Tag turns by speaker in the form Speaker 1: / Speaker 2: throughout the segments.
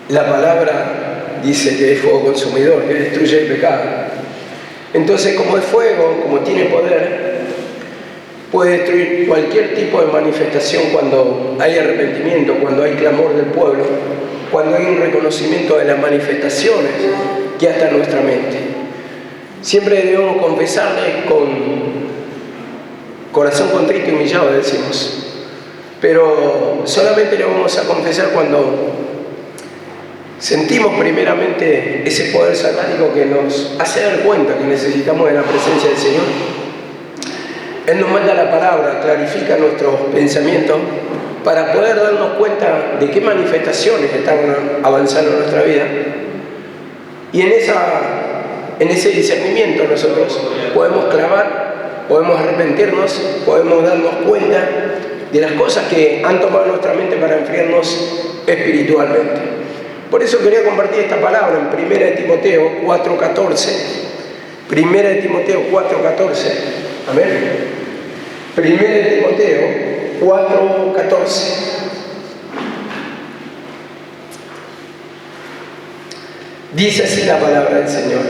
Speaker 1: la palabra dice que es fuego consumidor, que destruye el pecado. Entonces, como es fuego, como tiene poder, puede destruir cualquier tipo de manifestación cuando hay arrepentimiento, cuando hay clamor del pueblo, cuando hay un reconocimiento de las manifestaciones que hasta nuestra mente. Siempre debemos confesarle con corazón contrito y humillado, decimos. Pero solamente le vamos a confesar cuando sentimos primeramente ese poder satánico que nos hace dar cuenta que necesitamos de la presencia del Señor. Él nos manda la palabra, clarifica nuestros pensamientos para poder darnos cuenta de qué manifestaciones están avanzando en nuestra vida. Y en ese discernimiento nosotros podemos clamar, podemos arrepentirnos, podemos darnos cuenta de las cosas que han tomado nuestra mente para enfriarnos espiritualmente. Por eso quería compartir esta palabra en 1 de Timoteo 4:14. 1 de Timoteo 4:14. Amén. 1 de Timoteo 4:14. Dice así la palabra del Señor.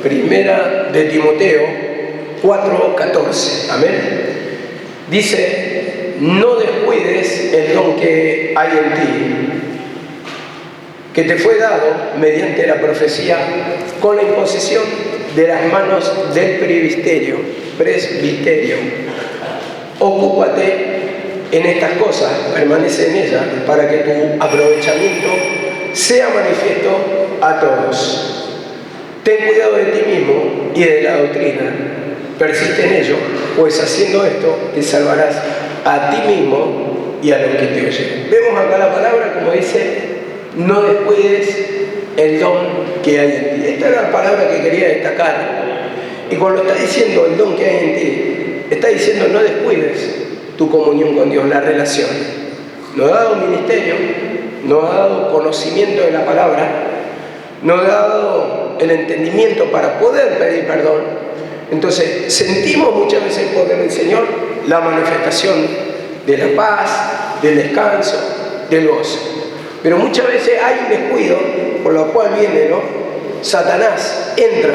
Speaker 1: 1 de Timoteo 4:14. Amén. Dice: no descuides el don que hay en ti, que te fue dado mediante la profecía con la imposición de las manos del presbiterio. Ocúpate en estas cosas, permanece en ellas, para que tu aprovechamiento sea manifiesto a todos. Ten cuidado de ti mismo y de la doctrina, persiste en ello, pues haciendo esto te salvarás a ti mismo y a los que te oyen. Vemos acá la palabra como dice: no descuides el don que hay en ti. Esta era la palabra que quería destacar. Y cuando está diciendo el don que hay en ti, está diciendo: no descuides tu comunión con Dios, la relación. Nos ha dado ministerio, nos ha dado conocimiento de la palabra, nos ha dado el entendimiento para poder pedir perdón. Entonces sentimos muchas veces el poder del Señor, la manifestación de la paz, del descanso, del gozo. Pero muchas veces hay un descuido, por lo cual viene, ¿no? Satanás entra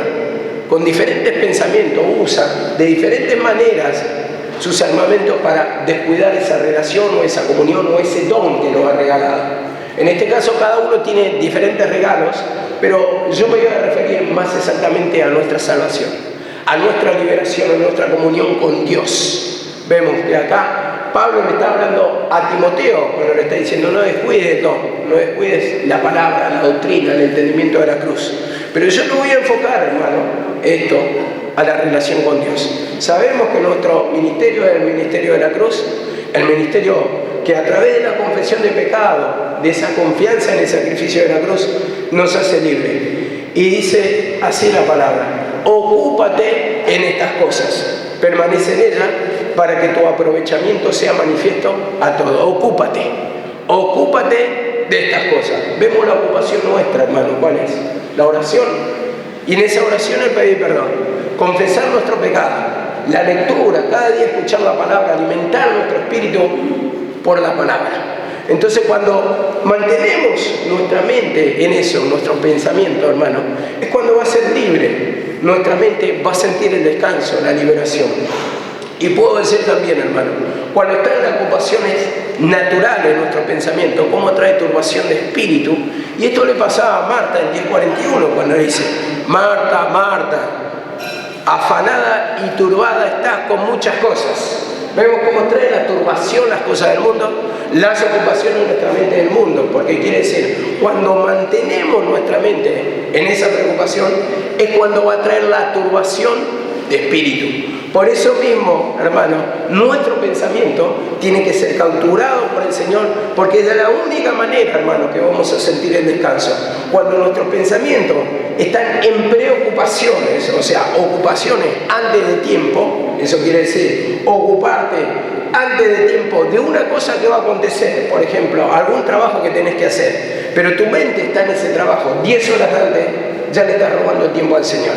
Speaker 1: con diferentes pensamientos, usa de diferentes maneras sus armamentos para descuidar esa relación o esa comunión o ese don que nos ha regalado. En este caso cada uno tiene diferentes regalos, pero yo me voy a referir más exactamente a nuestra salvación, a nuestra liberación, a nuestra comunión con Dios. Vemos que acá Pablo le está hablando a Timoteo cuando le está diciendo: no descuides el don, no descuides la palabra, la doctrina, el entendimiento de la cruz. Pero yo no voy a enfocar, hermano, esto a la relación con Dios. Sabemos que nuestro ministerio es el ministerio de la cruz, el ministerio que a través de la confesión de pecado, de esa confianza en el sacrificio de la cruz, nos hace libre. Y dice así la palabra: ocúpate en estas cosas, permanece en ellas, para que tu aprovechamiento sea manifiesto a todos. Ocúpate de estas cosas. Vemos la ocupación nuestra, hermano, ¿cuál es? La oración. Y en esa oración el pedir perdón, confesar nuestro pecado, la lectura, cada día escuchar la palabra, alimentar nuestro espíritu por la palabra. Entonces cuando mantenemos nuestra mente en eso, nuestro pensamiento, hermano, es cuando va a ser libre. Nuestra mente va a sentir el descanso, la liberación. Y puedo decir también, hermano, cuando están las ocupaciones naturales de nuestro pensamiento, cómo trae turbación de espíritu. Y esto le pasaba a Marta en 10:41 cuando dice: Marta, Marta, afanada y turbada estás con muchas cosas. Vemos cómo trae la turbación las cosas del mundo, las ocupaciones de nuestra mente del mundo, porque quiere decir, cuando mantenemos nuestra mente en esa preocupación, es cuando va a traer la turbación de espíritu. Por eso mismo, hermano, nuestro pensamiento tiene que ser capturado por el Señor, porque es de la única manera, hermano, que vamos a sentir el descanso. Cuando nuestros pensamientos están en preocupaciones, o sea, ocupaciones antes de tiempo, eso quiere decir ocuparte antes de tiempo de una cosa que va a acontecer, por ejemplo, algún trabajo que tenés que hacer, pero tu mente está en ese trabajo 10 horas antes, ya le estás robando el tiempo al Señor.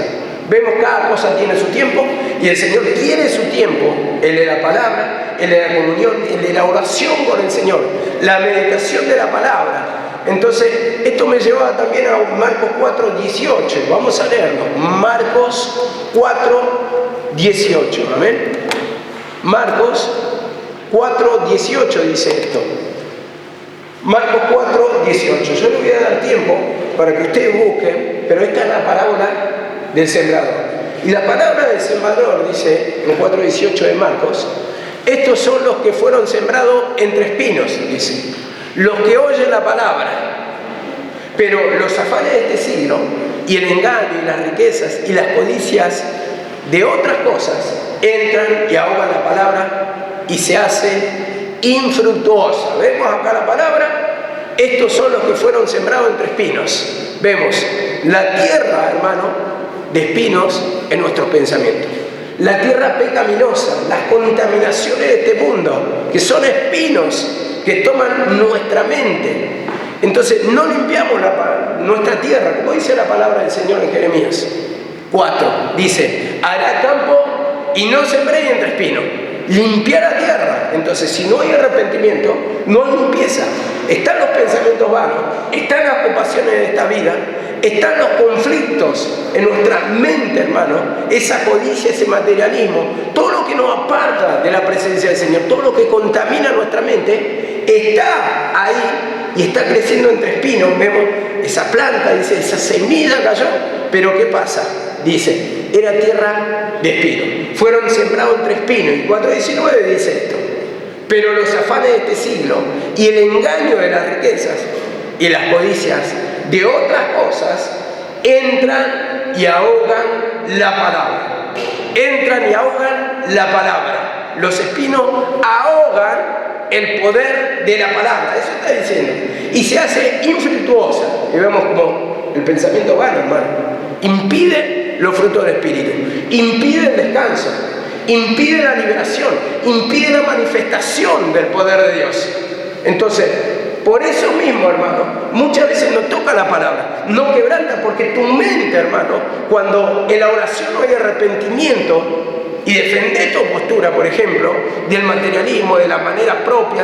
Speaker 1: Vemos cada cosa tiene su tiempo y el Señor quiere su tiempo, el de la palabra, el de la comunión, el de la oración con el Señor, la meditación de la palabra, Entonces, esto me lleva también a Marcos 4:18. Vamos a leerlo. Marcos 4:18. Amén. Marcos 4:18 dice esto. Marcos 4:18. Yo le voy a dar tiempo para que ustedes busquen, pero esta es la parábola del sembrador. Y la palabra del sembrador dice en 4:18 de Marcos: estos son los que fueron sembrados entre espinos, dice, los que oyen la palabra, pero los afanes de este siglo y el engaño y las riquezas y las codicias de otras cosas entran y ahogan la palabra y se hace infructuosa. Vemos acá la palabra: estos son los que fueron sembrados entre espinos. Vemos la tierra, hermano, de espinos en nuestros pensamientos. La tierra pecaminosa, las contaminaciones de este mundo, que son espinos que toman nuestra mente. Entonces no limpiamos nuestra tierra, como dice la palabra del Señor en Jeremías 4. Dice: hará campo y no sembréis entre espinos. Limpiar la tierra. Entonces, si no hay arrepentimiento, no hay limpieza. Están los pensamientos vanos, están las ocupaciones de esta vida, están los conflictos en nuestra mente, hermano, esa codicia, ese materialismo, todo lo que nos aparta de la presencia del Señor, todo lo que contamina nuestra mente, está ahí y está creciendo entre espinos. Vemos esa planta, dice, esa semilla cayó, pero ¿qué pasa? Dice, era tierra de espinos, fueron sembrados entre espinos. Y 4:19 dice esto: pero los afanes de este siglo y el engaño de las riquezas y las codicias de otras cosas entran y ahogan la palabra. Entran y ahogan la palabra. Los espinos ahogan el poder de la palabra. Eso está diciendo. Y se hace infructuosa. Y vemos como el pensamiento vano, hermano, impide los frutos del Espíritu, impide el descanso, impide la liberación, impide la manifestación del poder de Dios. Entonces, por eso mismo, hermano, muchas veces no toca la palabra, no quebranta, porque tu mente, hermano, cuando en la oración no hay arrepentimiento y defender tu postura, por ejemplo, del materialismo, de la manera propia,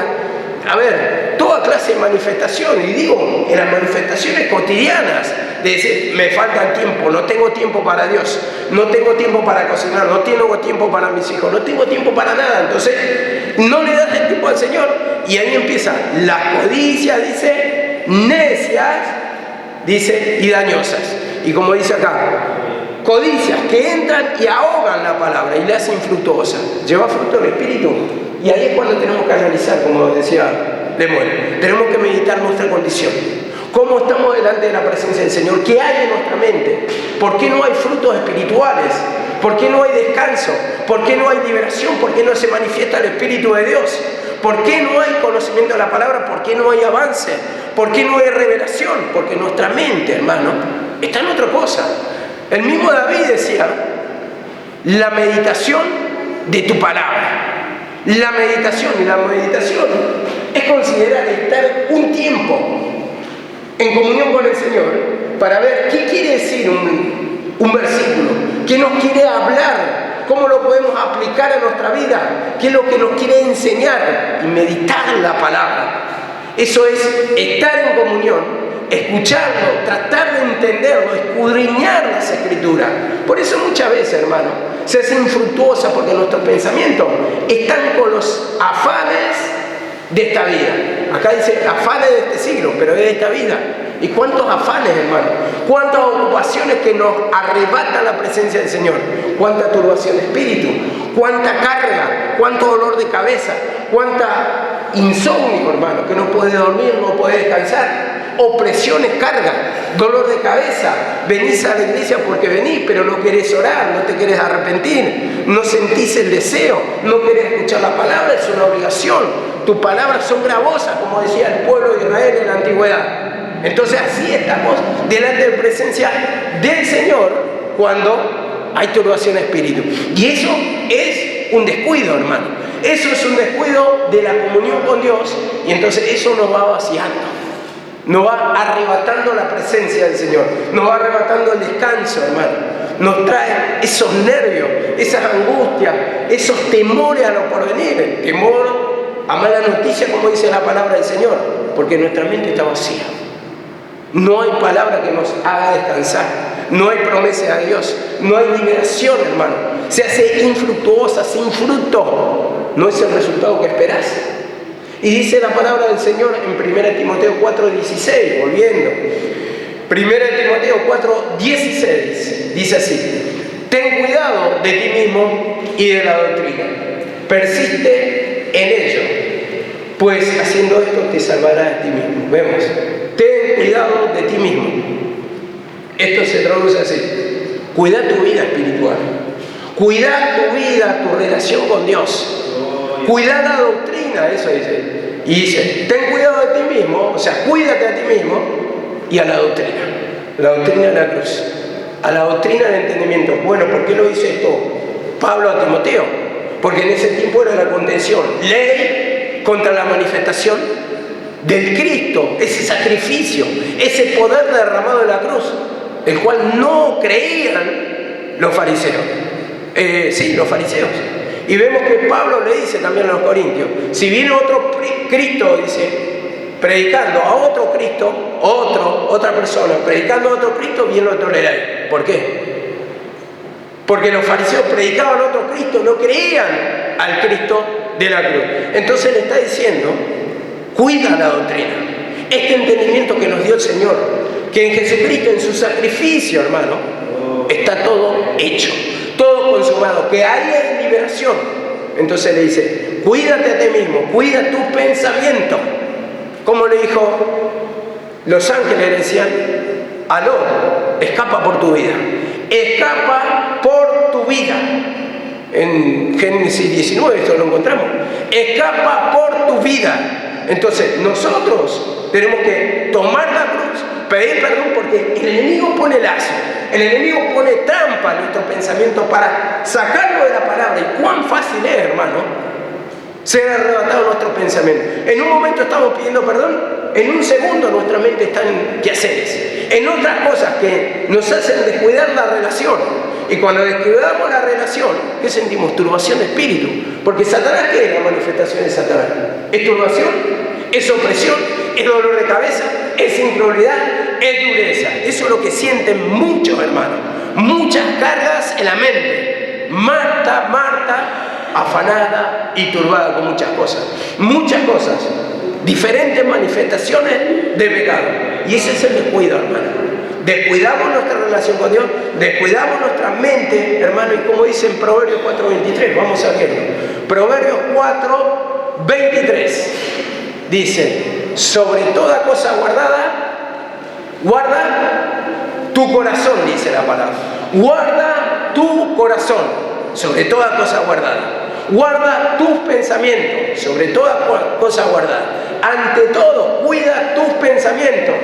Speaker 1: a ver, toda clase de manifestación, y digo, en las manifestaciones cotidianas, de decir, me falta tiempo, no tengo tiempo para Dios, no tengo tiempo para cocinar, no tengo tiempo para mis hijos, no tengo tiempo para nada. Entonces, no le das el tiempo al Señor, y ahí empieza la codicia, dice, necias, dice, y dañosas. Y como dice acá, codicias que entran y ahogan la palabra y la hacen infructuosa. Lleva fruto del Espíritu. Y ahí es cuando tenemos que analizar, como decía Lemuel, tenemos que meditar nuestra condición. ¿Cómo estamos delante de la presencia del Señor? ¿Qué hay en nuestra mente? ¿Por qué no hay frutos espirituales? ¿Por qué no hay descanso? ¿Por qué no hay liberación? ¿Por qué no se manifiesta el Espíritu de Dios? ¿Por qué no hay conocimiento de la palabra? ¿Por qué no hay avance? ¿Por qué no hay revelación? Porque nuestra mente, hermano, está en otra cosa. El mismo David decía, la meditación de tu palabra. La meditación, y la meditación es considerar estar un tiempo en comunión con el Señor para ver qué quiere decir un versículo, qué nos quiere hablar, cómo lo podemos aplicar a nuestra vida, qué es lo que nos quiere enseñar, y meditar la palabra. Eso es estar en comunión, escucharlo, tratar de entenderlo, escudriñar las Escrituras. Por eso muchas veces, hermano, se hace infructuosa, porque nuestros pensamientos están con los afanes de esta vida. Acá dice afanes de este siglo, pero es de esta vida. ¿Y cuántos afanes, hermano? ¿Cuántas ocupaciones que nos arrebatan la presencia del Señor? ¿Cuánta turbación de espíritu? ¿Cuánta carga? ¿Cuánto dolor de cabeza? ¿Cuánta insomnio, hermano? Que no puede dormir, no puede descansar. Opresiones, carga, dolor de cabeza. Venís a la iglesia porque venís, pero no querés orar, no te querés arrepentir, no sentís el deseo, no querés escuchar la palabra, es una obligación. Tus palabras son gravosas, como decía el pueblo de Israel en la antigüedad. Entonces así estamos delante de la presencia del Señor cuando hay turbación de espíritu. Y eso es un descuido, hermano. Eso es un descuido de la comunión con Dios, y entonces eso nos va vaciando. Nos va arrebatando la presencia del Señor, nos va arrebatando el descanso, hermano. Nos trae esos nervios, esas angustias, esos temores a lo porvenir, el temor a mala noticia, como dice la palabra del Señor, porque nuestra mente está vacía. No hay palabra que nos haga descansar. No hay promesa de Dios. No hay liberación, hermano. Se hace infructuosa, sin fruto. No es el resultado que esperás. Y dice la palabra del Señor en 1 Timoteo 4:16, volviendo. 1 Timoteo 4:16 dice así: ten cuidado de ti mismo y de la doctrina. Persiste en ello, pues haciendo esto te salvarás a ti mismo. Vemos, ten cuidado de ti mismo. Esto se traduce así: cuida tu vida espiritual, cuida tu vida, tu relación con Dios, cuida la doctrina, eso dice. Y dice, ten cuidado de ti mismo, o sea, cuídate a ti mismo y a la doctrina de la cruz, a la doctrina del entendimiento. Bueno, ¿por qué lo dice esto Pablo a Timoteo? Porque en ese tiempo era la contención, ley contra la manifestación del Cristo, ese sacrificio, ese poder derramado en la cruz, el cual no creían los fariseos. Los fariseos. Y vemos que Pablo le dice también a los corintios, si viene otro Cristo, dice, predicando a otro Cristo, otra persona, predicando a otro Cristo, bien lo toleráis. ¿Por qué? Porque los fariseos predicaban a otro Cristo, no creían al Cristo de la cruz. Entonces le está diciendo, cuida la doctrina, este entendimiento que nos dio el Señor, que en Jesucristo, en su sacrificio, hermano, está todo hecho, todo consumado, que ahí hay liberación. Entonces le dice, cuídate a ti mismo, cuida tu pensamiento. Como le dijo, los ángeles le decían, aló, escapa por tu vida, escapa por tu vida. En Génesis 19 esto lo encontramos, escapa por tu vida. Entonces nosotros tenemos que tomar la cruz, pedir perdón, porque el enemigo pone lazo, el enemigo pone trampa a nuestro pensamiento para sacarlo de la palabra. Y cuán fácil es, hermano, ser arrebatado nuestro pensamiento. En un momento estamos pidiendo perdón, en un segundo nuestra mente está en quehaceres, en otras cosas que nos hacen descuidar la relación. Y cuando descuidamos la relación, ¿qué sentimos? Turbación de espíritu. Porque Satanás, ¿qué es la manifestación de Satanás? ¿Es turbación? ¿Es opresión? ¿Es dolor de cabeza? ¿Es incredulidad? ¿Es dureza? Eso es lo que sienten muchos, hermanos. Muchas cargas en la mente. Marta, afanada y turbada con muchas cosas. Muchas cosas. Diferentes manifestaciones de pecado. Y ese es el descuido, hermano. Descuidamos nuestra relación con Dios, descuidamos nuestra mente, hermano, y como dice en Proverbios 4:23, vamos a verlo. Proverbios 4:23 dice, sobre toda cosa guarda tu corazón, dice la palabra. Guarda tu corazón, sobre toda cosa guardada. Guarda tus pensamientos, sobre toda cosa guardada. Ante todo, cuida tus pensamientos,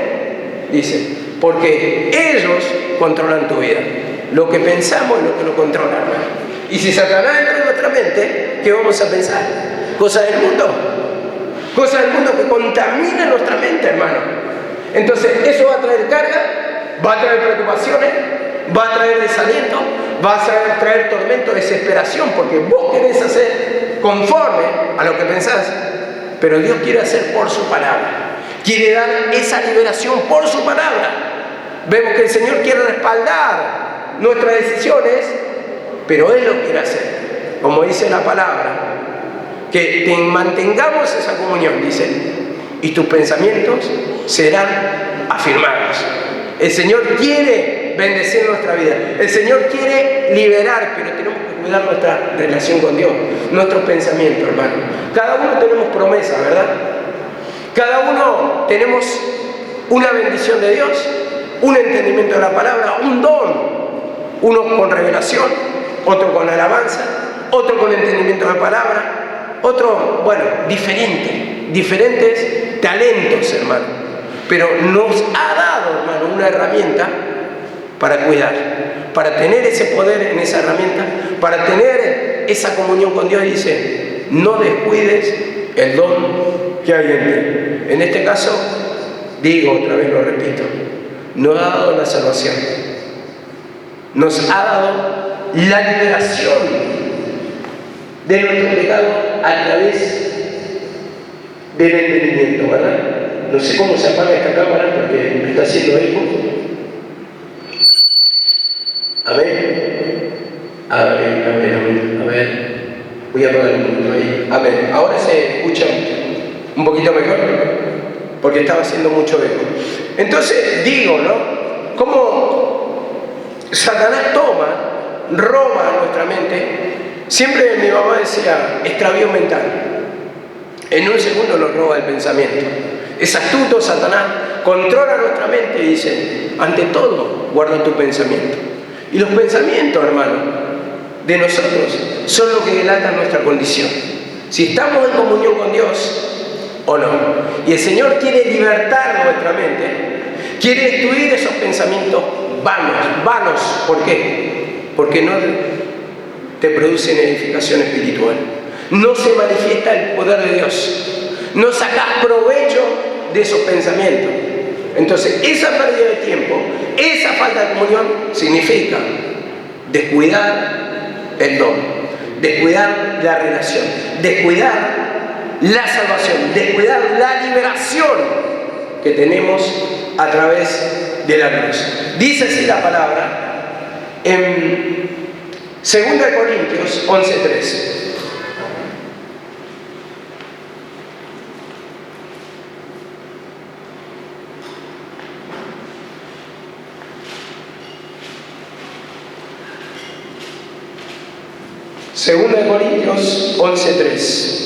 Speaker 1: dice. Porque ellos controlan tu vida. Lo que pensamos es lo que lo controla, hermano. Y si Satanás entra en nuestra mente, ¿qué vamos a pensar? Cosas del mundo. Cosas del mundo que contaminan nuestra mente, hermano. Entonces, eso va a traer carga, va a traer preocupaciones, va a traer desaliento, va a traer tormento, desesperación, porque vos querés hacer conforme a lo que pensás, pero Dios quiere hacer por su palabra. Quiere dar esa liberación por su palabra. Vemos que el Señor quiere respaldar nuestras decisiones, pero Él lo quiere hacer. Como dice la palabra, que mantengamos esa comunión, dice, y tus pensamientos serán afirmados. El Señor quiere bendecir nuestra vida. El Señor quiere liberar, pero tenemos que cuidar nuestra relación con Dios, nuestros pensamientos, hermano. Cada uno tenemos promesas, ¿verdad? Cada uno tenemos una bendición de Dios, un entendimiento de la palabra, un don. Uno con revelación, otro con alabanza, otro con entendimiento de la palabra, otro, diferentes talentos, hermano. Pero nos ha dado, hermano, una herramienta para cuidar, para tener ese poder en esa herramienta, para tener esa comunión con Dios. Dice, no descuides el don que hay en ti. En este caso, digo otra vez, lo repito, nos ha dado la salvación, nos ha dado la liberación de nuestro pecado a través del entendimiento, ¿verdad? No sé cómo se apaga esta cámara porque me está haciendo eco. Amén. A ver. Voy a apagar un poquito ahí. Amén. Ahora se escucha un poquito mejor porque estaba haciendo mucho eco. Entonces digo, ¿no? Cómo Satanás roba nuestra mente. Siempre mi mamá decía, extravío mental. En un segundo nos roba el pensamiento. Es astuto Satanás, controla nuestra mente y dice, ante todo, guarda tu pensamiento. Y los pensamientos, hermano, de nosotros son lo que delatan nuestra condición. Si estamos en comunión con Dios o no. Y el Señor quiere libertar nuestra mente, quiere destruir esos pensamientos vanos. ¿Por qué? Porque no te producen edificación espiritual. No se manifiesta el poder de Dios. No sacas provecho de esos pensamientos. Entonces, esa pérdida de tiempo, esa falta de comunión, significa descuidar el don, descuidar la relación, descuidar la salvación, descuidar la liberación que tenemos a través de la cruz. Dice así la palabra en 2 Corintios 11:3. Segunda de Corintios 11:3.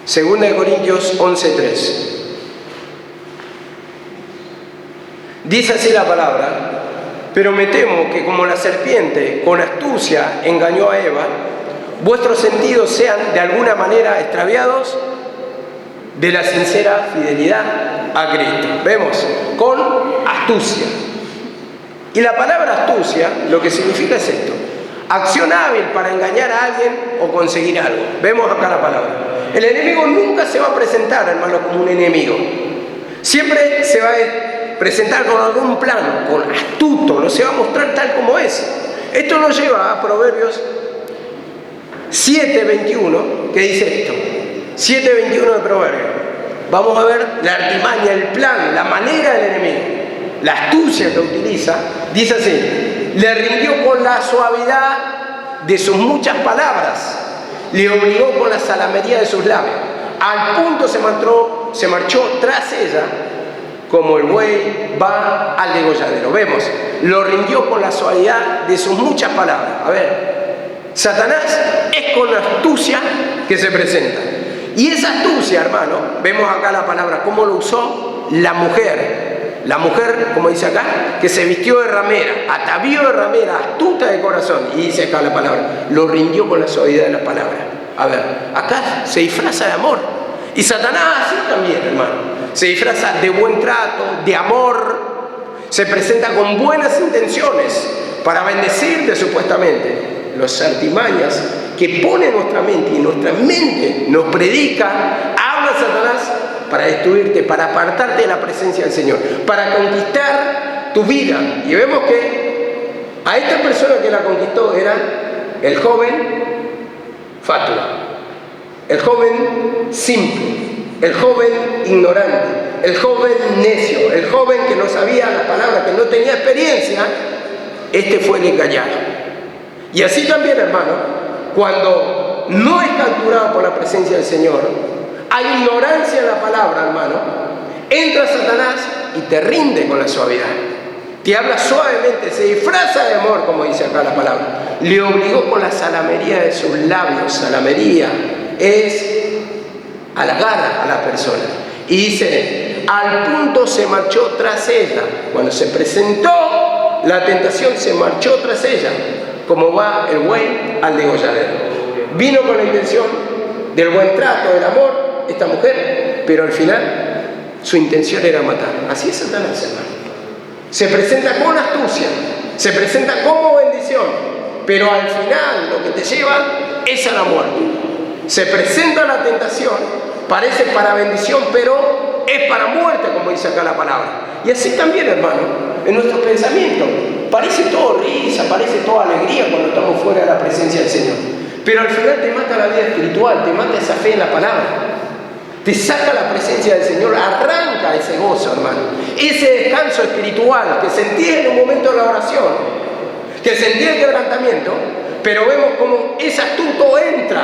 Speaker 1: Segunda de Corintios 11:3. Dice así la palabra, pero me temo que como la serpiente con astucia engañó a Eva, vuestros sentidos sean de alguna manera extraviados de la sincera fidelidad a Cristo. Vemos, con astucia. Y la palabra astucia lo que significa es esto: acción hábil para engañar a alguien o conseguir algo. Vemos acá la palabra. El enemigo nunca se va a presentar, hermano, como un enemigo. Siempre se va a presentar con algún plano, con astuto, no se va a mostrar tal como es. Esto nos lleva a Proverbios 7:21, que dice esto. 7:21 de Proverbios. Vamos a ver la artimaña, el plan, la manera del enemigo, la astucia que utiliza. Dice así: le rindió con la suavidad de sus muchas palabras, le obligó con la salamería de sus labios, al punto se marchó tras ella, como el buey va al degolladero. Vemos, lo rindió con la suavidad de sus muchas palabras. A ver, Satanás es con la astucia que se presenta. Y esa astucia, hermano, vemos acá la palabra, cómo lo usó la mujer. La mujer, como dice acá, que se vistió de ramera, atavió de ramera, astuta de corazón. Y dice acá la palabra, lo rindió con la suavidad de la palabra. A ver, acá se disfraza de amor. Y Satanás así también, hermano. Se disfraza de buen trato, de amor, se presenta con buenas intenciones para bendecirte supuestamente. Los artimañas que pone nuestra mente y nuestra mente nos predica, habla Satanás para destruirte, para apartarte de la presencia del Señor, para conquistar tu vida. Y vemos que a esta persona que la conquistó era el joven fatuo, el joven simple, el joven ignorante, el joven necio, el joven que no sabía las palabras, que no tenía experiencia. Este fue el engañado. Y así también, hermano, cuando no es capturado por la presencia del Señor, hay ignorancia en la palabra, hermano, entra Satanás y te rinde con la suavidad. Te habla suavemente, se disfraza de amor, como dice acá la palabra. Le obligó con la salamería de sus labios. Salamería es halagar a la persona. Y dice, al punto se marchó tras ella. Cuando se presentó la tentación, se marchó tras ella, como va el buey al degolladero. Vino con la intención del buen trato, del amor, esta mujer, pero al final su intención era matar. Así es Satanás, hermano. Se presenta con astucia, se presenta como bendición, pero al final lo que te lleva es a la muerte. Se presenta la tentación, parece para bendición, pero es para muerte, como dice acá la palabra. Y así también, hermano, en nuestros pensamientos. Parece todo risa, parece toda alegría cuando estamos fuera de la presencia del Señor. Pero al final te mata la vida espiritual, te mata esa fe en la palabra. Te saca la presencia del Señor, arranca ese gozo, hermano. Ese descanso espiritual que sentí en un momento de la oración, que sentí el quebrantamiento, pero vemos como ese astuto entra.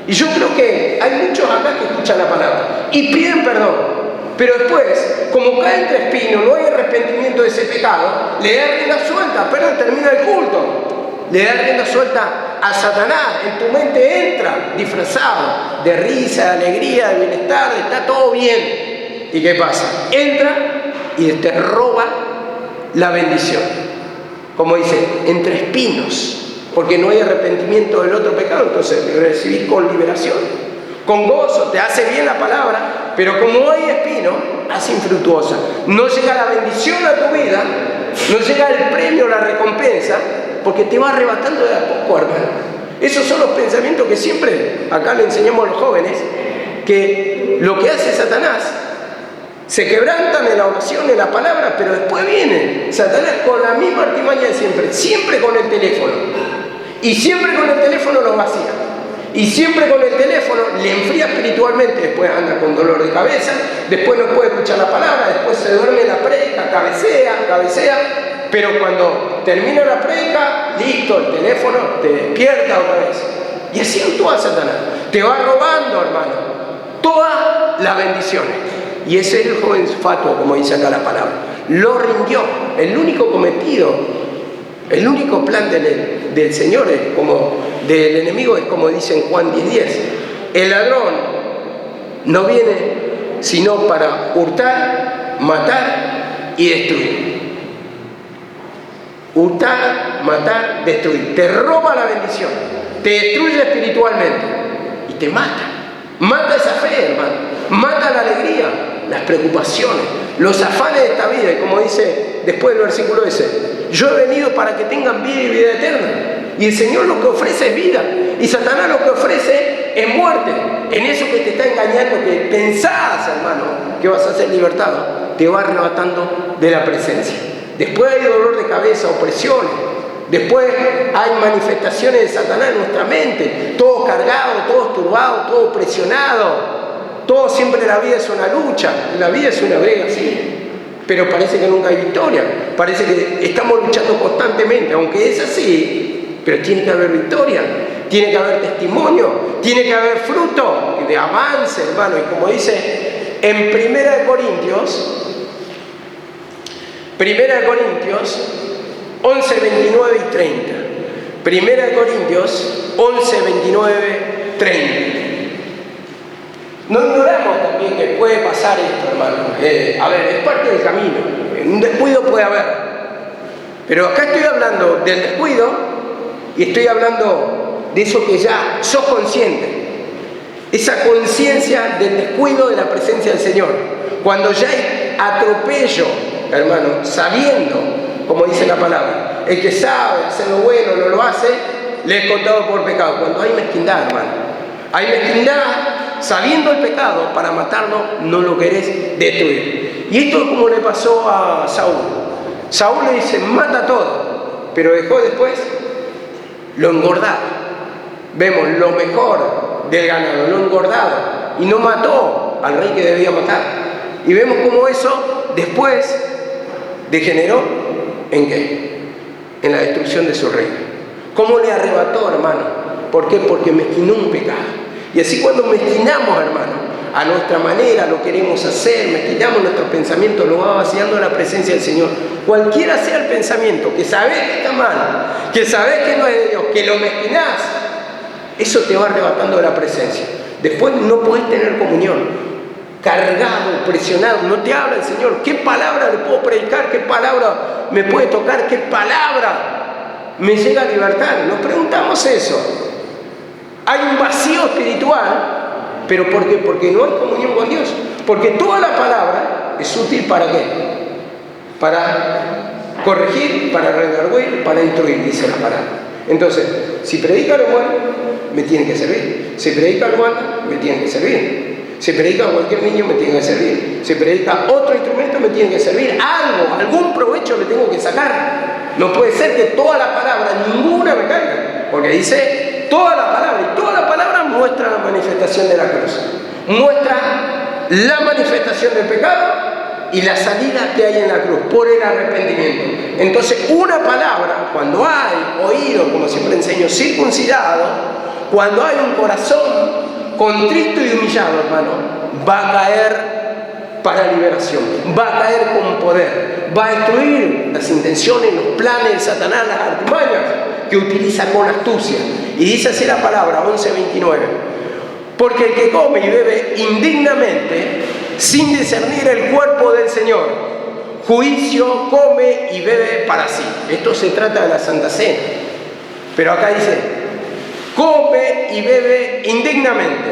Speaker 1: Y yo creo que hay muchos acá que escuchan la palabra y piden perdón. Pero después, como cae entre espinos, no hay arrepentimiento de ese pecado, le da rienda suelta, pero termina el culto. Le da rienda suelta a Satanás, en tu mente entra disfrazado de risa, de alegría, de bienestar, de está todo bien. ¿Y qué pasa? Entra y te roba la bendición. Como dice, entre espinos, porque no hay arrepentimiento del otro pecado, entonces recibís con liberación, con gozo, te hace bien la palabra, pero como hay espino, hace infructuosa. No llega la bendición a tu vida, no llega el premio, la recompensa, porque te va arrebatando de a poco, hermano. Esos son los pensamientos que siempre acá le enseñamos a los jóvenes, que lo que hace Satanás, se quebrantan en la oración, en la palabra, pero después viene Satanás con la misma artimaña de siempre, siempre con el teléfono. Y siempre con el teléfono lo vacía. Y siempre con el teléfono le enfría espiritualmente, después anda con dolor de cabeza, después no puede escuchar la palabra, después se duerme la prédica, cabecea, pero cuando termina la prédica, listo, el teléfono te despierta otra vez. Y así actúa Satanás, te va robando, hermano, todas las bendiciones. Y ese es el joven fatuo, como dice acá la palabra. Lo rindió. El único cometido, el único plan del Señor, es como del enemigo, es como dice en Juan 10:10. El ladrón no viene sino para hurtar, matar y destruir. Hurtar, matar, destruir. Te roba la bendición, te destruye espiritualmente y te mata. Mata esa fe, hermano. Mata la alegría, las preocupaciones, los afanes de esta vida. Y como dice después del versículo ese, yo he venido para que tengan vida y vida eterna. Y el Señor lo que ofrece es vida. Y Satanás lo que ofrece es muerte. En eso que te está engañando, que pensás, hermano, que vas a ser libertado, te va arrebatando de la presencia. Después hay dolor de cabeza, opresiones. Después hay manifestaciones de Satanás en nuestra mente. Todo cargado, todo turbado, todo presionado. Todo siempre la vida es una lucha. La vida es una brega, sí. Pero parece que nunca hay victoria. Parece que estamos luchando constantemente. Aunque es así, pero tiene que haber victoria. Tiene que haber testimonio. Tiene que haber fruto de avance, hermano. Y como dice en 1 Corintios 11, 29 y 30. 1 Corintios 11, 29, 30. No ignoramos también que puede pasar esto, hermano. A ver, es parte del camino. Un descuido puede haber. Pero acá estoy hablando del descuido y estoy hablando de eso que ya sos consciente. Esa conciencia del descuido de la presencia del Señor. Cuando ya hay atropello, hermano, sabiendo, como dice la palabra, el que sabe hacer lo bueno no lo hace, le es contado por pecado. Cuando hay mezquindad, hermano, hay mezquindad, sabiendo el pecado, para matarlo no lo querés destruir. Y esto es como le pasó a Saúl. Saúl le dice, mata todo, pero dejó después lo engordado. Vemos lo mejor del ganado, lo engordado, y no mató al rey que debía matar. Y vemos cómo eso después degeneró ¿en qué? En la destrucción de su reino. ¿Cómo le arrebató, hermano? ¿Por qué? Porque mezquinó un pecado. Y así cuando mezquinamos, hermano, a nuestra manera lo queremos hacer, mezquinamos nuestros pensamientos, lo va vaciando la presencia del Señor. Cualquiera sea el pensamiento, que sabés que está mal, que sabés que no es de Dios, que lo mezquinás, eso te va arrebatando de la presencia. Después no podés tener comunión. Cargado, presionado, no te habla el Señor. ¿Qué palabra le puedo predicar? ¿Qué palabra me puede tocar? ¿Qué palabra me llega a libertar? Nos preguntamos eso. Hay un vacío espiritual, pero ¿por qué? Porque no hay comunión con Dios. Porque toda la palabra es útil ¿para qué? Para corregir, para redarguir, para instruir, dice la palabra. Entonces, si predica lo bueno, me tiene que servir. Si predica lo malo, me tiene que servir. Si predica a cualquier niño, me tiene que servir. Si predica otro instrumento, me tiene que servir. Algún provecho le tengo que sacar. No puede ser que toda la palabra, ninguna me caiga. Porque dice toda la palabra, y toda la palabra muestra la manifestación de la cruz. Muestra la manifestación del pecado y la salida que hay en la cruz por el arrepentimiento. Entonces, una palabra, cuando hay oído, como siempre enseño, circuncidado, cuando hay un corazón contrito y humillado, hermano, va a caer para liberación, va a caer con poder, va a destruir las intenciones, los planes de Satanás, las artimañas que utiliza con astucia. Y dice así la palabra, 11:29. Porque el que come y bebe indignamente, sin discernir el cuerpo del Señor, juicio come y bebe para sí. Esto se trata de la Santa Cena. Pero acá dice, come y bebe indignamente,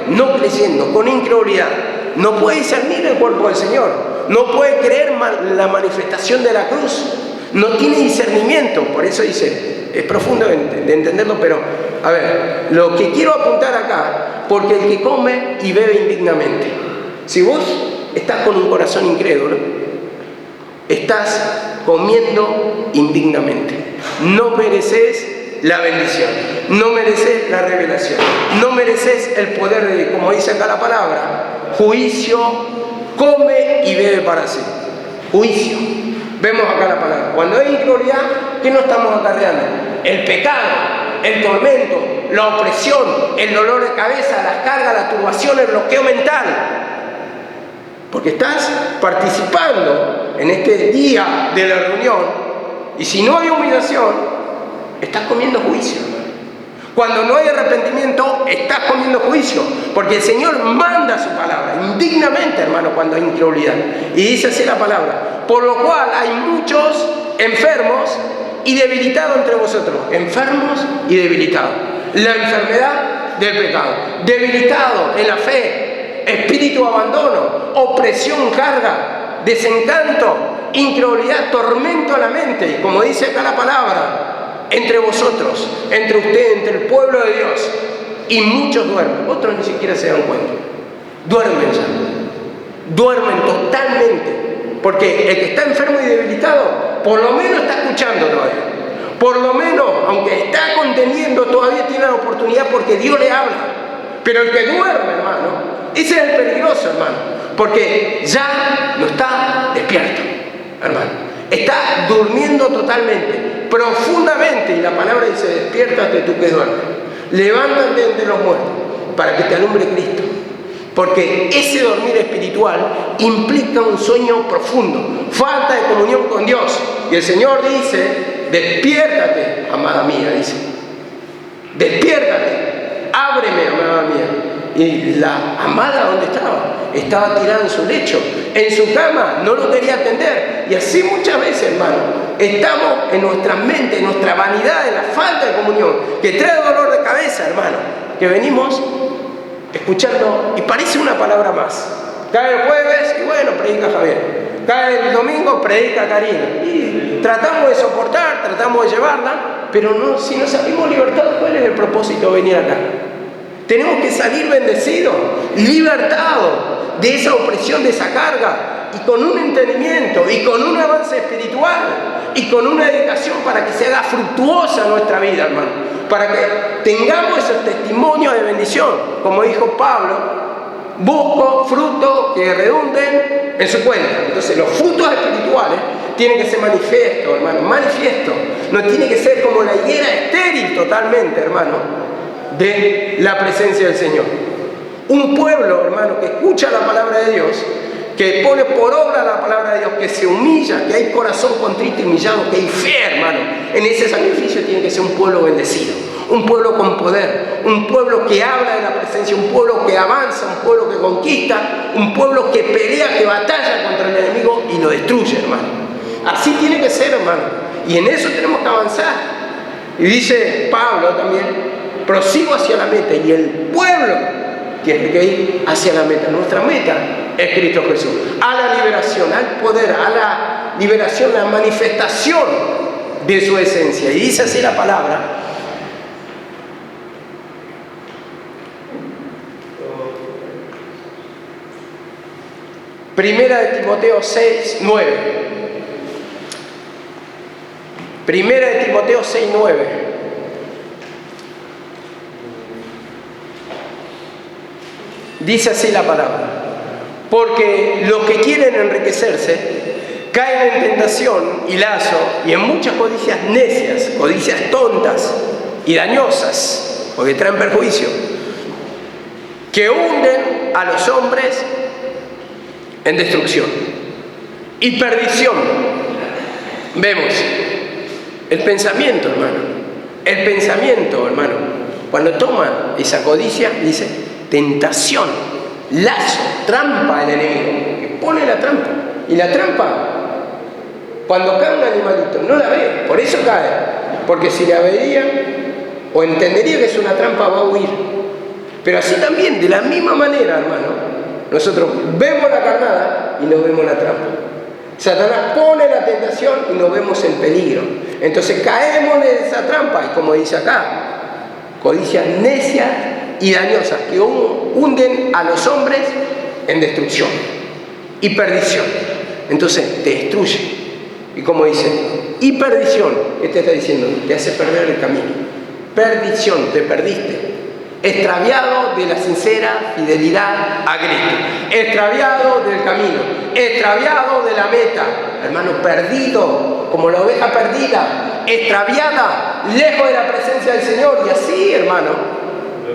Speaker 1: no creyendo, con incredulidad. No puede discernir el cuerpo del Señor, no puede creer la manifestación de la cruz, no tiene discernimiento. Por eso dice, es profundo de entenderlo, pero a ver, lo que quiero apuntar acá, porque el que come y bebe indignamente, si vos estás con un corazón incrédulo, estás comiendo indignamente, no mereces la bendición, no mereces la revelación, no mereces el poder de Dios, como dice acá la palabra, juicio, come y bebe para sí, juicio. Vemos acá la palabra, cuando hay incredulidad, ¿qué nos estamos acarreando? El pecado, el tormento, la opresión, el dolor de cabeza, las cargas, la turbación, el bloqueo mental. Porque estás participando en este día de la reunión y si no hay humillación, estás comiendo juicio. Cuando no hay arrepentimiento, estás comiendo juicio. Porque el Señor manda su palabra indignamente, hermano, cuando hay incredulidad. Y dice así la palabra. Por lo cual hay muchos enfermos y debilitados entre vosotros. Enfermos y debilitados. La enfermedad del pecado. Debilitado en la fe. Espíritu de abandono. Opresión, carga. Desencanto. Incredulidad. Tormento a la mente. Y como dice acá la palabra. Entre vosotros. Entre ustedes. Entre el pueblo de Dios. Y muchos duermen. Otros ni siquiera se dan cuenta. Duermen ya. Duermen totalmente. Porque el que está enfermo y debilitado, por lo menos está escuchando todavía. Por lo menos, aunque está conteniendo, todavía tiene la oportunidad porque Dios le habla. Pero el que duerme, hermano, ese es el peligroso, hermano. Porque ya no está despierto, hermano. Está durmiendo totalmente, profundamente. Y la palabra dice, despiértate tú que duermes. Levántate entre los muertos para que te alumbre Cristo. Porque ese dormir espiritual implica un sueño profundo, falta de comunión con Dios. Y el Señor dice, despiértate, amada mía, dice. Despiértate, ábreme, amada mía. Y la amada, ¿dónde estaba? Estaba tirada en su lecho, en su cama, no lo quería atender. Y así muchas veces, hermano, estamos en nuestra mente, en nuestra vanidad, en la falta de comunión, que trae dolor de cabeza, hermano, que venimos escuchando, y parece una palabra más. Cae el jueves y bueno, predica Javier. Cae el domingo, predica Karina. Y tratamos de soportar, tratamos de llevarla, pero no, si nos salimos libertados, ¿cuál es el propósito de venir acá? Tenemos que salir bendecidos, libertados de esa opresión, de esa carga, y con un entendimiento, y con un avance espiritual, y con una dedicación para que se haga fructuosa nuestra vida, hermano. Para que tengamos esos testimonios de bendición, como dijo Pablo, busco frutos que redunden en su cuenta. Entonces los frutos espirituales tienen que ser manifiestos, hermano, manifiestos. No tiene que ser como la higuera estéril totalmente, hermano, de la presencia del Señor. Un pueblo, hermano, que escucha la palabra de Dios, que pone por obra la palabra de Dios, que se humilla, que hay corazón contrito y humillado, que hay fe, hermano. En ese sacrificio tiene que ser un pueblo bendecido, un pueblo con poder, un pueblo que habla de la presencia, un pueblo que avanza, un pueblo que conquista, un pueblo que pelea, que batalla contra el enemigo y lo destruye, hermano. Así tiene que ser, hermano. Y en eso tenemos que avanzar. Y dice Pablo también, prosigo hacia la meta, y el pueblo tiene que ir hacia la meta. Nuestra meta es Cristo Jesús. A la liberación, al poder, a la liberación, la manifestación de su esencia. Y dice así la palabra. Primera de Timoteo 6, 9. Primera de Timoteo 6, 9. Dice así la palabra. Porque los que quieren enriquecerse caen en tentación y lazo y en muchas codicias necias, codicias tontas y dañosas, porque traen perjuicio, que hunden a los hombres en destrucción y perdición. Vemos el pensamiento, hermano. El pensamiento, hermano, cuando toma esa codicia, dice tentación, lazo, trampa del enemigo, que pone la trampa. Y la trampa, cuando cae un animalito, no la ve, por eso cae. Porque si la vería o entendería que es una trampa, va a huir. Pero así también, de la misma manera, hermano, nosotros vemos la carnada y no vemos la trampa. Satanás pone la tentación y nos vemos en peligro. Entonces caemos en esa trampa y, como dice acá, codicias necias y dañosas que hunden a los hombres en destrucción y perdición. Entonces te destruye. Y como dice, y perdición, ¿qué te está diciendo? Te hace perder el camino. Perdición, te perdiste. Extraviado de la sincera fidelidad a Cristo, extraviado del camino, extraviado de la meta, hermano, perdido, como la oveja perdida, extraviada, lejos de la presencia del Señor. Y así, hermano,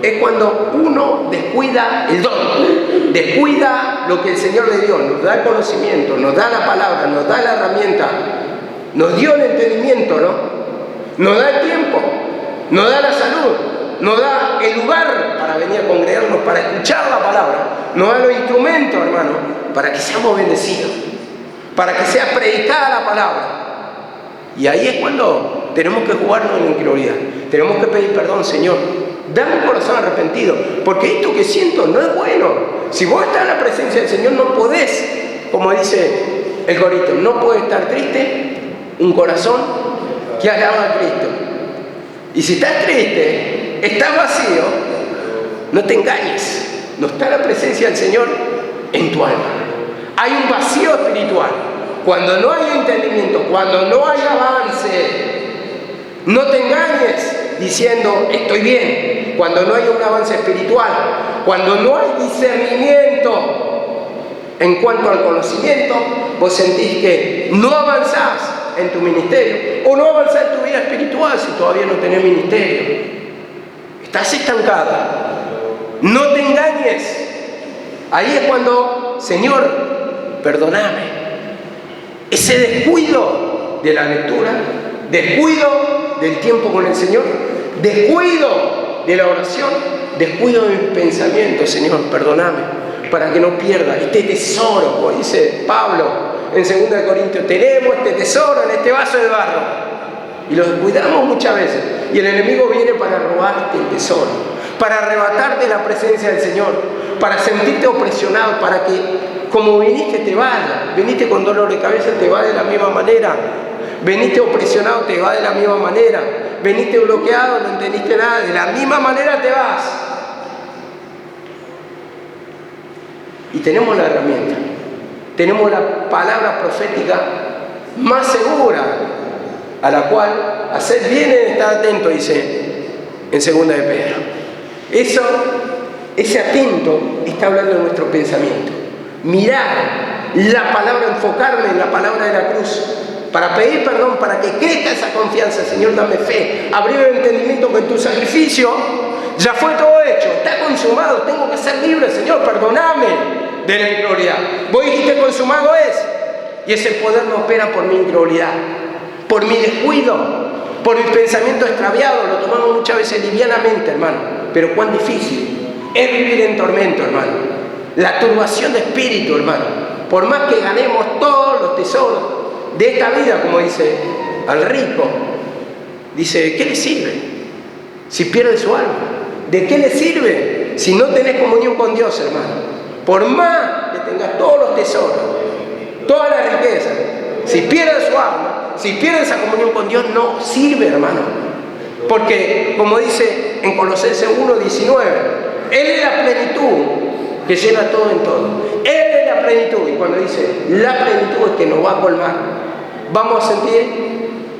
Speaker 1: es cuando uno descuida el don, descuida lo que el Señor le dio, nos da el conocimiento, nos da la palabra, nos da la herramienta, nos dio el entendimiento, ¿no? Nos da el tiempo, nos da la salud, nos da el lugar para venir a congregarnos, para escuchar la palabra, nos da los instrumentos, hermano, para que seamos bendecidos, para que sea predicada la palabra. Y ahí es cuando tenemos que jugarnos en la incredulidad, tenemos que pedir perdón, Señor, dame un corazón arrepentido, porque esto que siento no es bueno. Si vos estás en la presencia del Señor, no podés, como dice el corito, no puede estar triste un corazón que alaba a Cristo. Y si estás triste, estás vacío, no te engañes, no está la presencia del Señor en tu alma. Hay un vacío espiritual. Cuando no hay entendimiento, cuando no hay avance, no te engañes diciendo estoy bien. Cuando no hay un avance espiritual, cuando no hay discernimiento en cuanto al conocimiento, vos sentís que no avanzás en tu ministerio o no avanzás en tu vida espiritual si todavía no tenés ministerio. Estás estancado. No te engañes. Ahí es cuando, Señor, perdóname. Ese descuido de la lectura, descuido del tiempo con el Señor, descuido de la oración, descuido de mis pensamientos, Señor, perdóname, para que no pierda este tesoro, como dice Pablo en 2 Corintios, tenemos este tesoro en este vaso de barro y lo descuidamos muchas veces y el enemigo viene para robarte el tesoro, para arrebatarte la presencia del Señor, para sentirte opresionado, para que como viniste te vaya, viniste con dolor de cabeza, te va de la misma manera, veniste opresionado, te va de la misma manera, veniste bloqueado, no entendiste nada, de la misma manera te vas. Y tenemos la herramienta, tenemos la palabra profética más segura, a la cual hacer bien en estar atento, dice en 2 de Pedro. Ese atento está hablando de nuestro pensamiento. Mirar la palabra, enfocarme en la palabra de la cruz, para pedir perdón, para que crezca esa confianza. Señor, dame fe, abrir el entendimiento que tu sacrificio ya fue todo hecho, está consumado, tengo que ser libre. Señor, perdóname de la incredulidad. Vos dijiste consumado es, y ese poder no opera por mi incredulidad, por mi descuido, por mi pensamiento extraviado. Lo tomamos muchas veces livianamente, hermano, pero cuán difícil es vivir en tormento, hermano. La turbación de espíritu, hermano. Por más que ganemos todos los tesoros de esta vida, como dice al rico, dice, ¿qué le sirve si pierde su alma? ¿De qué le sirve si no tenés comunión con Dios, hermano? Por más que tengas todos los tesoros, toda la riqueza, si pierde su alma, si pierde esa comunión con Dios, no sirve, hermano. Porque, como dice en Colosenses 1:19, Él es la plenitud que llena todo en todo. Él es la plenitud. Y cuando dice la plenitud es que nos va a colmar, vamos a sentir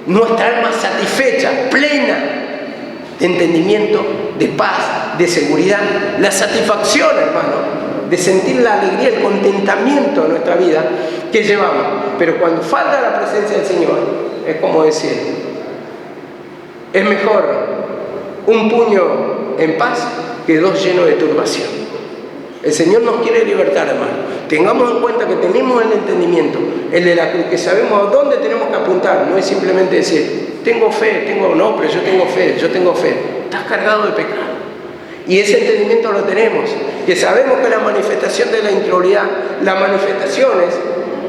Speaker 1: nuestra alma satisfecha, plena de entendimiento, de paz, de seguridad, la satisfacción, hermano, de sentir la alegría, el contentamiento de nuestra vida que llevamos. Pero cuando falta la presencia del Señor, es como decir, es mejor un puño en paz que dos llenos de turbación. El Señor nos quiere libertar, hermano. Tengamos en cuenta que tenemos el entendimiento, el de la cruz, que sabemos a dónde tenemos que apuntar. No es simplemente decir, tengo fe, no, pero yo tengo fe. Estás cargado de pecado. Y ese entendimiento lo tenemos, que sabemos que la manifestación de la incredulidad, las manifestaciones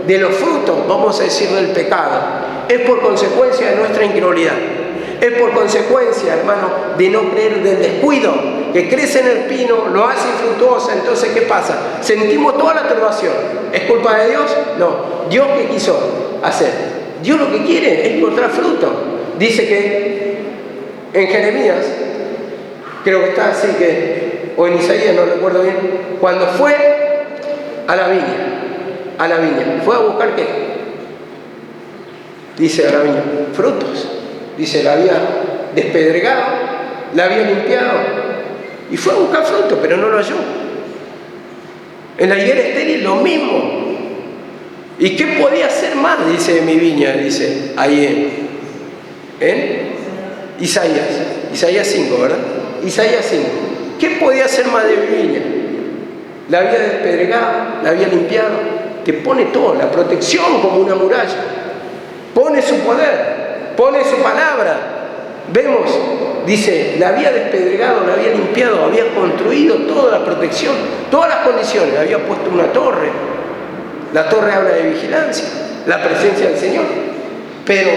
Speaker 1: de los frutos, vamos a decir, del pecado, es por consecuencia de nuestra incredulidad. Es por consecuencia, hermano, de no creer, del descuido, que crece en el pino, lo hace infructuosa. Entonces, ¿qué pasa? Sentimos toda la turbación. ¿Es culpa de Dios? No. ¿Dios qué quiso hacer? Dios lo que quiere es encontrar fruto. Dice que en Jeremías, creo que está así, o en Isaías, no recuerdo bien, cuando fue a la viña, ¿fue a buscar qué? Dice a la viña, frutos. Dice, la había despedregado, la había limpiado y fue a buscar fruto, pero no lo halló. En la higuera estéril lo mismo. ¿Y qué podía hacer más? Dice mi viña, dice ahí en Isaías 5, ¿verdad? Isaías 5. ¿Qué podía hacer más de mi viña? La había despedregado, la había limpiado. Te pone todo, la protección como una muralla. Pone su poder, pone su palabra. Vemos, dice, la había despedregado, la había limpiado, había construido toda la protección, todas las condiciones. Había puesto una torre. La torre habla de vigilancia, la presencia del Señor. Pero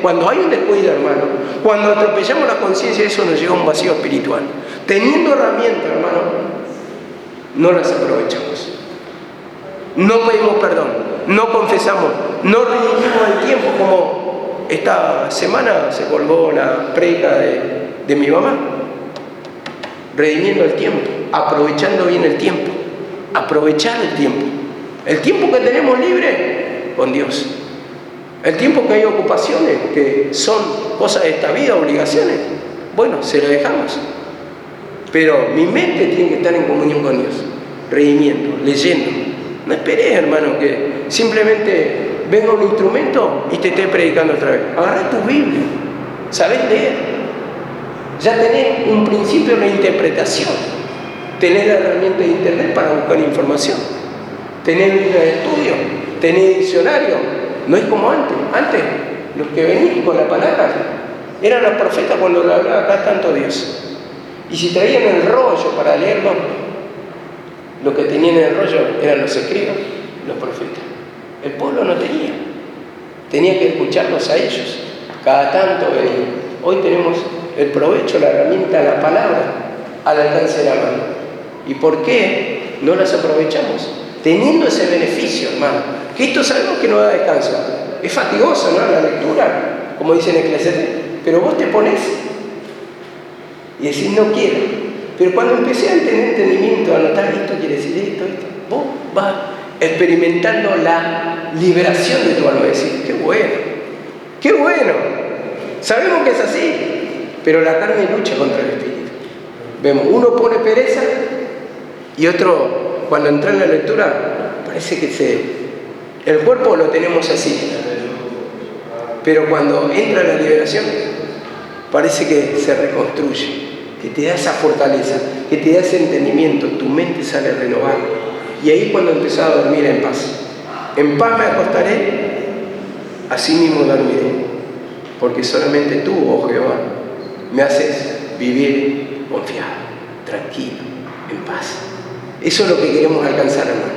Speaker 1: cuando hay un descuido, hermano, cuando atropellamos la conciencia, eso nos lleva a un vacío espiritual. Teniendo herramientas, hermano, no las aprovechamos. No pedimos perdón, no confesamos, no redimimos el tiempo, como esta semana se colgó la predica de mi mamá. Redimiendo el tiempo, aprovechando bien el tiempo, aprovechar el tiempo. El tiempo que tenemos libre con Dios. El tiempo que hay ocupaciones, que son cosas de esta vida, obligaciones, bueno, se lo dejamos. Pero mi mente tiene que estar en comunión con Dios, redimiendo, leyendo. No esperes, hermano, que simplemente venga un instrumento y te esté predicando otra vez. Agarra tu Biblia, sabés leer. Ya tenés un principio de interpretación. Tenés la herramienta de internet para buscar información. Tenés Biblia de estudio, tenés diccionario. No es como antes. Antes, los que venían con la palabra eran los profetas cuando lo hablaba acá tanto Dios. Y si traían el rollo para leerlo, lo que tenían en el rollo eran los escribas, los profetas. El pueblo no tenía. Tenía que escucharlos a ellos. Cada tanto venían. Hoy tenemos el provecho, la herramienta, la palabra al alcance de la mano. ¿Y por qué no las aprovechamos? Teniendo ese beneficio, hermano. Que esto sabemos que no da descanso. Es fatigoso, ¿no? La lectura, como dice en Eclesiastés. Pero vos te pones y decís, no quiero. Pero cuando empecé a tener entendimiento, a notar esto quiere decir esto, vos vas experimentando la liberación de tu alma. Decís, qué bueno, qué bueno. Sabemos que es así, pero la carne lucha contra el espíritu. Vemos, uno pone pereza y otro, cuando entra en la lectura, parece que el cuerpo lo tenemos así. Pero cuando entra la liberación, parece que se reconstruye, que te da esa fortaleza, que te da ese entendimiento, tu mente sale renovada. Y ahí cuando empezás a dormir en paz. En paz me acostaré, así mismo dormiré. Porque solamente tú, oh Jehová, me haces vivir confiado, tranquilo, en paz. Eso es lo que queremos alcanzar, hermano.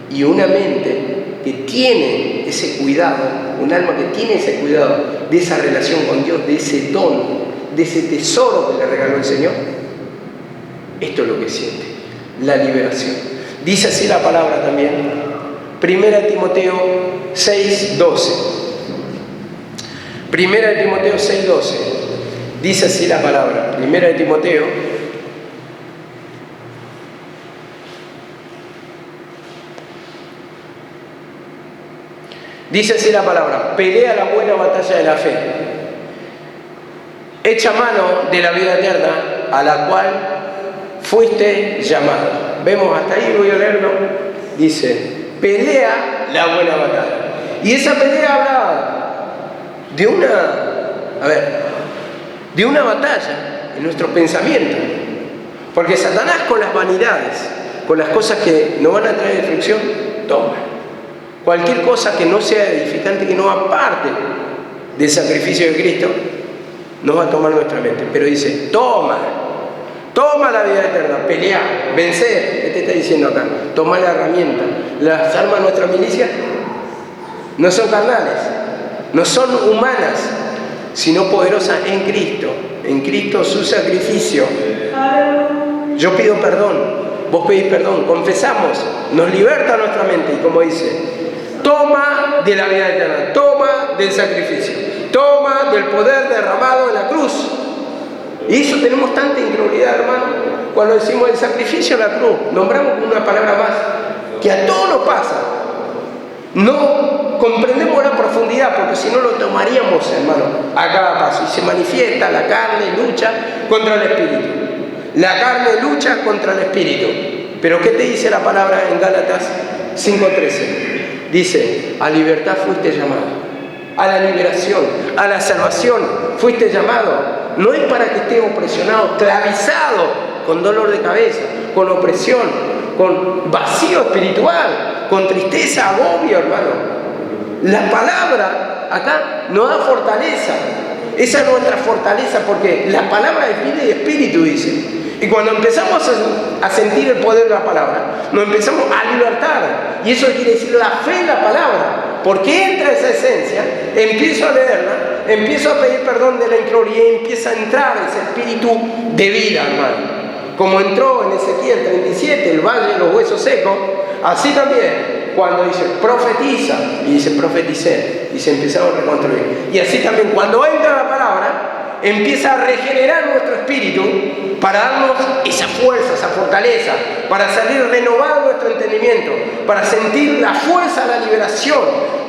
Speaker 1: Y una mente que tiene ese cuidado, un alma que tiene ese cuidado de esa relación con Dios, de ese don, de ese tesoro que le regaló el Señor, esto es lo que siente, la liberación. Dice así la palabra también, 1 Timoteo 6:12. Primera de Timoteo 6:12. Dice así la palabra. Primera de Timoteo. Dice así la palabra: pelea la buena batalla de la fe. Echa mano de la vida eterna a la cual fuiste llamado. Vemos hasta ahí, voy a leerlo. Dice, pelea la buena batalla. Y esa pelea habla de una batalla en nuestro pensamiento. Porque Satanás, con las vanidades, con las cosas que no van a traer destrucción, toma. Cualquier cosa que no sea edificante, que no aparte del sacrificio de Cristo, no va a tomar nuestra mente. Pero dice, toma la vida eterna, pelea, vencer. ¿Qué te está diciendo acá? Toma la herramienta. Las armas de nuestra milicia no son carnales, no son humanas, sino poderosas en Cristo. En Cristo su sacrificio. Yo pido perdón, vos pedís perdón, confesamos, nos liberta nuestra mente. Y como dice, toma de la vida eterna, toma del sacrificio, toma del poder derramado en la cruz. Y eso tenemos tanta incredulidad, hermano, cuando decimos el sacrificio en la cruz, nombramos una palabra más, que a todos nos pasa. No comprendemos la profundidad, porque si no lo tomaríamos, hermano, a cada paso. Y se manifiesta la carne, lucha contra el espíritu. La carne lucha contra el espíritu. Pero ¿qué te dice la palabra en Gálatas 5:13? Dice, a libertad fuiste llamado, a la liberación, a la salvación fuiste llamado. No es para que estés opresionado, esclavizado, con dolor de cabeza, con opresión, con vacío espiritual, con tristeza, agobio, hermano. La palabra acá nos da fortaleza. Esa es nuestra fortaleza, porque la palabra es vida y espíritu, dice. Y cuando empezamos a sentir el poder de la palabra, nos empezamos a libertar. Y eso quiere decir la fe en la palabra. Porque entra esa esencia, empiezo a leerla, empiezo a pedir perdón de la incredulidad y empieza a entrar ese espíritu de vida, hermano. Como entró en Ezequiel 37, el valle de los huesos secos, así también, cuando dice profetiza, y dice profeticé, y se empezaron a reconstruir. Y así también, cuando entra la palabra, empieza a regenerar nuestro espíritu para darnos esa fuerza, esa fortaleza, para salir renovado nuestro entendimiento, para sentir la fuerza, la liberación,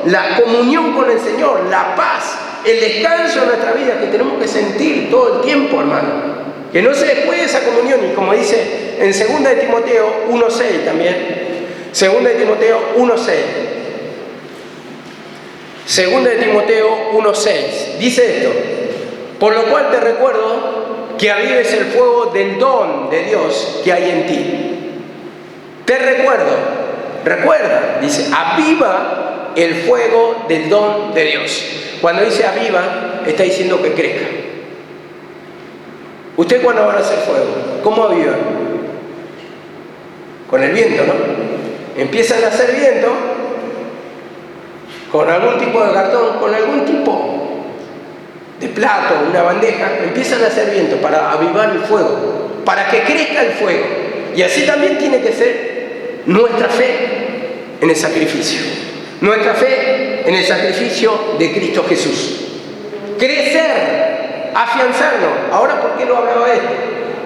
Speaker 1: la comunión con el Señor, la paz, el descanso en nuestra vida que tenemos que sentir todo el tiempo, hermano. Que no se descuide esa comunión, y como dice en 2 de Timoteo 1:6 también, 2 de Timoteo 1:6. 2 de Timoteo 1:6 dice esto: por lo cual te recuerdo que avives el fuego del don de Dios que hay en ti. Te recuerda, dice, aviva el fuego del don de Dios. Cuando dice aviva, está diciendo que crezca. ¿Usted cuándo van a hacer fuego? ¿Cómo avivan? Con el viento, ¿no? Empiezan a hacer viento con algún tipo de cartón, con algún tipo de plato, una bandeja, empiezan a hacer viento para avivar el fuego, para que crezca el fuego. Y así también tiene que ser nuestra fe en el sacrificio. Nuestra fe en el sacrificio de Cristo Jesús. Crecer, afianzarnos. Ahora, ¿por qué lo hablaba esto?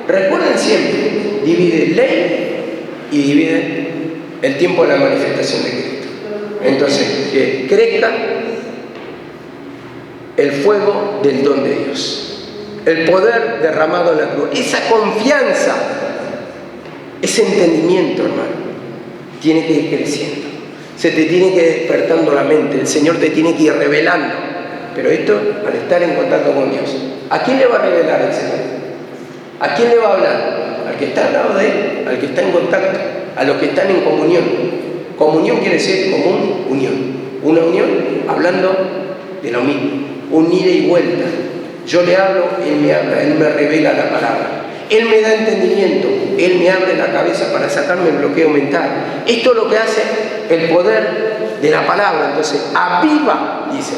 Speaker 1: Recuerden siempre, divide ley y divide el tiempo de la manifestación de Cristo. Entonces, que crezca el fuego del don de Dios, el poder derramado en la cruz, esa confianza, ese entendimiento, hermano, tiene que ir creciendo. Se te tiene que ir despertando la mente, el Señor te tiene que ir revelando. Pero esto al estar en contacto con Dios. ¿A quién le va a revelar el Señor? ¿A quién le va a hablar? Al que está al lado de Él, al que está en contacto, a los que están en comunión. Comunión quiere decir común, unión. Una unión hablando de lo mismo. Un ida y vuelta. Yo le hablo, Él me habla, Él me revela la palabra. Él me da entendimiento, Él me abre la cabeza para sacarme el bloqueo mental. Esto es lo que hace el poder de la palabra. Entonces, aviva, dice.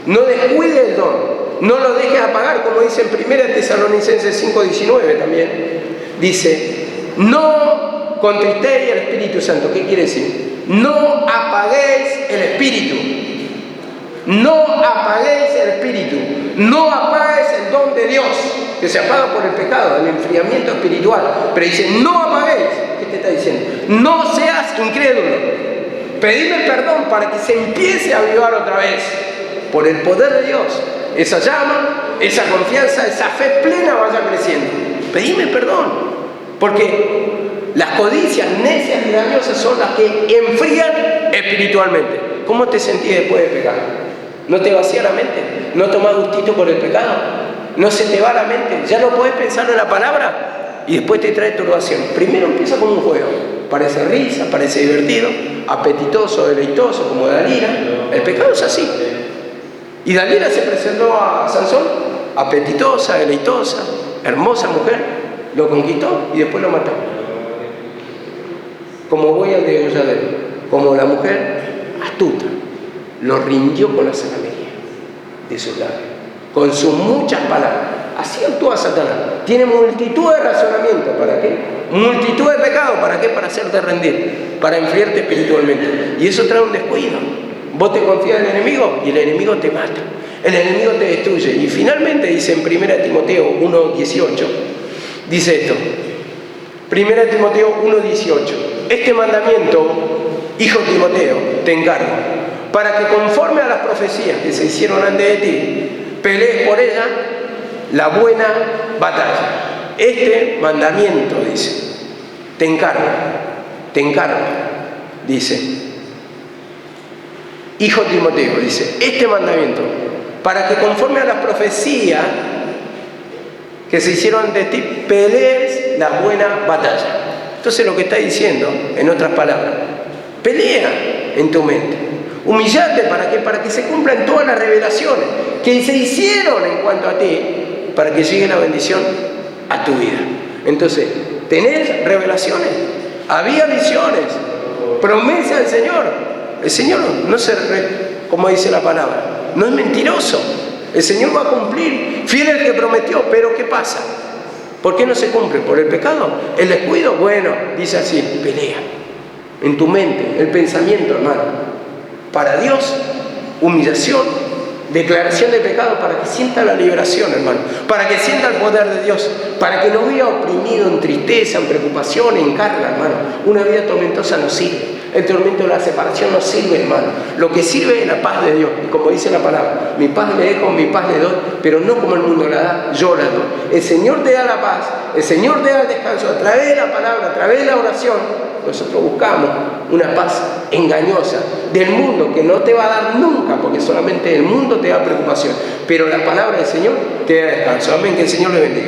Speaker 1: No descuide el don, no lo dejes apagar, como dice en 1 Tesalonicenses 5:19 también. Dice, no contristéis el Espíritu Santo. ¿Qué quiere decir? No apaguéis el Espíritu. No apaguéis el espíritu, no apagues el don de Dios, que se apaga por el pecado, el enfriamiento espiritual. Pero dice, no apaguéis. ¿Qué te está diciendo? No seas incrédulo. Pedime perdón para que se empiece a avivar otra vez, por el poder de Dios. Esa llama, esa confianza, esa fe plena vaya creciendo. Pedime perdón, porque las codicias necias y dañosas son las que enfrían espiritualmente. ¿Cómo te sentís después de pecar? ¿No te vacía la mente? ¿No tomás gustito por el pecado? ¿No se te va la mente? ¿Ya no podés pensar en la palabra? Y después te trae turbación. Primero empieza como un juego. Parece risa, parece divertido, apetitoso, deleitoso, como Dalila. El pecado es así. Y Dalila se presentó a Sansón, apetitosa, deleitosa, hermosa mujer, lo conquistó y después lo mató. Como voy al degolladero, como la mujer astuta, lo rindió con la salamería de sus labios, con sus muchas palabras. Así actúa Satanás. Tiene multitud de razonamientos. ¿Para qué? Multitud de pecados. ¿Para qué? Para hacerte rendir, para enfriarte espiritualmente. Y eso trae un descuido. Vos te confías en el enemigo y el enemigo te mata. El enemigo te destruye. Y finalmente dice en 1 Timoteo 1:18, dice esto. 1 Timoteo 1:18. Este mandamiento, hijo Timoteo, te encargo, para que conforme a las profecías que se hicieron antes de ti, pelees por ella la buena batalla. Este mandamiento, dice, te encargo, dice, hijo Timoteo, dice, este mandamiento, para que conforme a las profecías que se hicieron de ti, pelees la buena batalla. Entonces lo que está diciendo, en otras palabras, pelea en tu mente, humillate, ¿para qué? Para que se cumplan todas las revelaciones que se hicieron en cuanto a ti, para que llegue la bendición a tu vida. Entonces, ¿tenés revelaciones? Había visiones, promesa del Señor. El Señor no se, como dice la palabra, no es mentiroso. El Señor va a cumplir, fiel el que prometió, pero ¿qué pasa? ¿Por qué no se cumple? ¿Por el pecado? ¿El descuido? Bueno, dice así, pelea en tu mente, el pensamiento, hermano. Para Dios, humillación, declaración de pecado, para que sienta la liberación, hermano, para que sienta el poder de Dios, para que no viva oprimido en tristeza, en preocupación, en carga, hermano. Una vida tormentosa no sirve. El tormento de la separación no sirve, hermano. Lo que sirve es la paz de Dios. Y como dice la palabra, mi paz le dejo, mi paz le doy, pero no como el mundo la da, yo la doy. El Señor te da la paz, el Señor te da el descanso a través de la palabra, a través de la oración. Nosotros buscamos una paz engañosa del mundo que no te va a dar nunca, porque solamente el mundo te da preocupación. Pero la palabra del Señor te da descanso. Amén, que el Señor le bendiga.